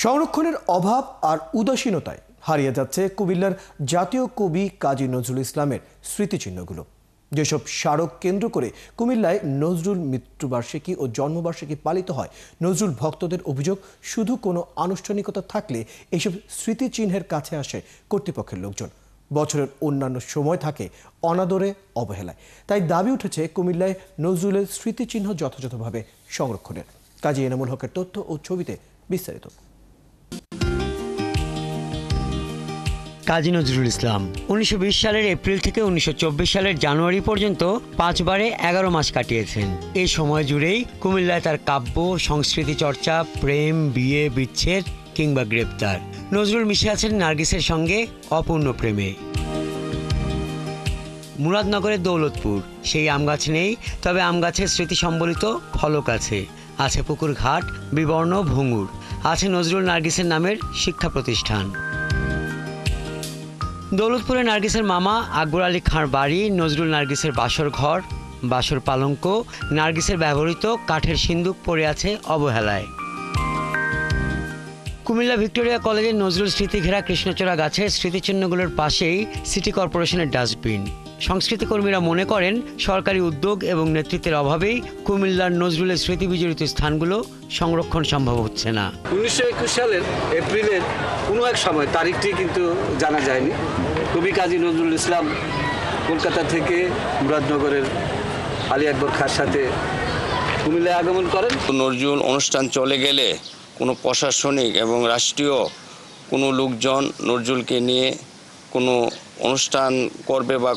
সংরক্ষণের অভাব আর উদাসীনতায় হারিয়ে যাচ্ছে কুমিল্লার জাতীয় কবি কাজী নজরুল ইসলামের স্মৃতিচিহ্নগুলো। যেসব স্মারক কেন্দ্র করে কুমিল্লায় নজরুল মৃত্যুবার্ষিকী ও জন্মবার্ষিকী পালিত হয়, নজরুল ভক্তদের অভিযোগ শুধু কোনো আনুষ্ঠানিকতা থাকলে এইসব স্মৃতিচিহ্নের কাছে আসে কর্তৃপক্ষের লোকজন, বছরের অন্যান্য সময় থাকে অনাদরে, অবহেলায়। তাই দাবি উঠেছে কুমিল্লায় নজরুলের স্মৃতিচিহ্ন যথাযথভাবে সংরক্ষণের। কাজী এনামুল হকের তথ্য ও ছবিতে বিস্তারিত। কাজী নজরুল ইসলাম 1920 সালের এপ্রিল থেকে 1924 সালের জানুয়ারি পর্যন্ত 5 বারে 11 মাস কাটিয়েছেন। এই সময় জুড়েই কুমিল্লায় তার কাব্য, সংস্কৃতি চর্চা, প্রেম, বিয়ে, বিচ্ছেদ কিংবা গ্রেপ্তার। নজরুল মিশে আছেন নার্গিসের সঙ্গে অপূর্ণ প্রেমে। মুরাদনগরের দৌলতপুর, সেই আম গাছ নেই, তবে আম গাছের স্মৃতি সম্বলিত ফলক আছে। আছে পুকুর ঘাট, বিবর্ণ ভঙ্গুর, আছে নজরুল নার্গিসের নামের শিক্ষা প্রতিষ্ঠান। দৌলতপুরে নার্গিসের মামা আকবর আলী খাঁর বাড়ি, নজরুল নার্গিসের বাসর ঘর, বাসর পালঙ্ক, নার্গিসের ব্যবহৃত কাঠের সিন্দুক পড়ে আছে অবহেলায়। কুমিল্লা ভিক্টোরিয়া কলেজের নজরুল স্মৃতি ঘেরা কৃষ্ণচূড়া গাছের স্মৃতিচিহ্নগুলোর পাশেই সিটি কর্পোরেশনের ডাস্টবিন। সংস্কৃতি কর্মীরা মনে করেন সরকারি উদ্যোগ এবং নেতৃত্বের অভাবেই কুমিল্লার নজরুলের স্মৃতি বিজড়িত স্থানগুলো সংরক্ষণ সম্ভব হচ্ছে না। 1921 সালের এপ্রিলের কোনো এক সময়, তারিখটি কিন্তু জানা যায়নি, কবি কাজী নজরুল ইসলাম কলকাতা থেকে মুরাদনগরের আলী আকবর খাঁর সাথে কুমিল্লায় আগমন করেন। নজরুল অনুষ্ঠান চলে গেলে কোনো প্রশাসনিক এবং রাষ্ট্রীয় কোনো লোকজন নজরুলকে নিয়ে কোনো অনুষ্ঠান করবে বা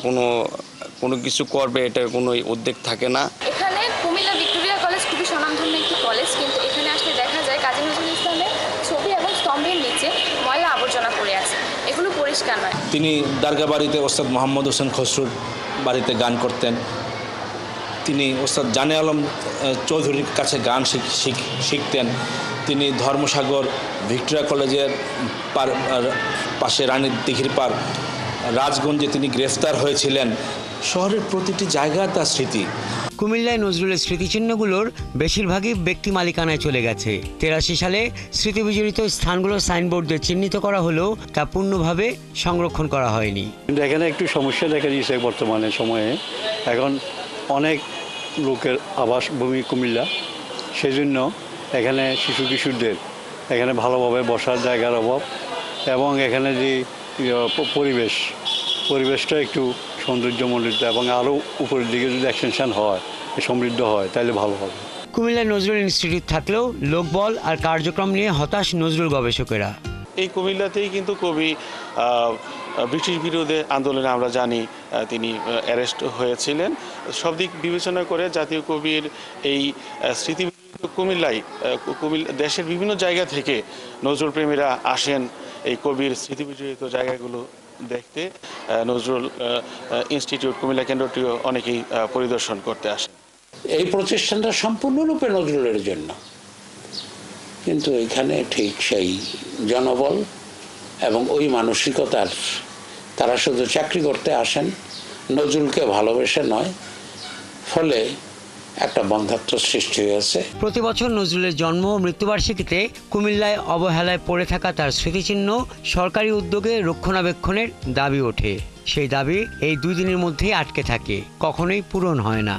কোনো কিছু করবে, এটার কোনো উদ্যোগ থাকে না। এখানে কুমিল্লা ভিক্টোরিয়া কলেজ খুবই স্বনামধন্য একটি কলেজ, কিন্তু এখানে আসলে দেখা যায় কাজী নজরুল ইসলামের ছবি এবং স্তম্ভের নিচে ময়লা আবর্জনা পড়ে আছে, এগুলো পরিষ্কার নয়। তিনি দারগা বাড়িতে ওস্তাদ মোহাম্মদ হোসেন খসরুর বাড়িতে গান করতেন। তিনি ওস্তাদ জানে আলম চৌধুরীর কাছে গান শিখতেন। তিনি ধর্মসাগর ভিক্টোরিয়া কলেজের পাশে রানীর দিঘির পার রাজগঞ্জে তিনি গ্রেফতার হয়েছিলেন। শহরের প্রতিটি জায়গায় তার স্মৃতি। কুমিল্লায় নজরুলের স্মৃতিচিহ্নগুলোর বেশিরভাগই ব্যক্তি মালিকানায় চলে গেছে। 83 সালে স্মৃতিবিজড়িত স্থানগুলোর সাইনবোর্ড দিয়ে চিহ্নিত করা হলেও তা পূর্ণভাবে সংরক্ষণ করা হয়নি। কিন্তু এখানে একটু সমস্যা দেখা দিয়েছে বর্তমানে সময়ে। এখন অনেক লোকের আবাসভূমি কুমিল্লা, সেজন্য এখানে শিশু কিশোরদের এখানে ভালোভাবে বসার জায়গার অভাব, এবং এখানে যে পরিবেশটা একটু সৌন্দর্যমণ্ডিত এবং আরও উপরের দিকে যদি এক্সটেনশন হয়, সমৃদ্ধ হয়, তাহলে ভালো হবে। কুমিল্লায় নজরুল ইনস্টিটিউট থাকলেও লোকবল আর কার্যক্রম নিয়ে হতাশ নজরুল গবেষকেরা। এই কুমিল্লাতেই কিন্তু কবি ব্রিটিশ বিরোধী আন্দোলনে আমরা জানি তিনি অ্যারেস্ট হয়েছিলেন। সব দিক বিবেচনা করে জাতীয় কবির এই স্মৃতি কুমিল্লায় দেশের বিভিন্ন জায়গা থেকে নজরুল প্রেমীরা আসেন এই কবির স্মৃতি বিজড়িত জায়গাগুলো দেখতে। নজরুল ইনস্টিটিউট কুমিল্লা কেন্দ্রটিও অনেকেই পরিদর্শন করতে আসে। এই প্রচেষ্টাটা সম্পূর্ণরূপে নজরুলের জন্য, কিন্তু এখানে ঠিক সেই জনবল এবং ওই মানসিকতার, তারা শুধু চাকরি করতে আসেন, নজরুলকে ভালোবেসে নয়, ফলে একটা বন্ধাত্ম সৃষ্টি হয়েছে। প্রতি বছর নজরুলের জন্ম ও মৃত্যুবার্ষিকীতে কুমিল্লায় অবহেলায় পড়ে থাকা তার স্মৃতিচিহ্ন সরকারি উদ্যোগে রক্ষণাবেক্ষণের দাবি ওঠে। সেই দাবি এই 2 দিনের মধ্যেই আটকে থাকে, কখনোই পূরণ হয় না।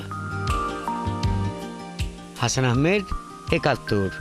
হাসান আহমেদ, 71।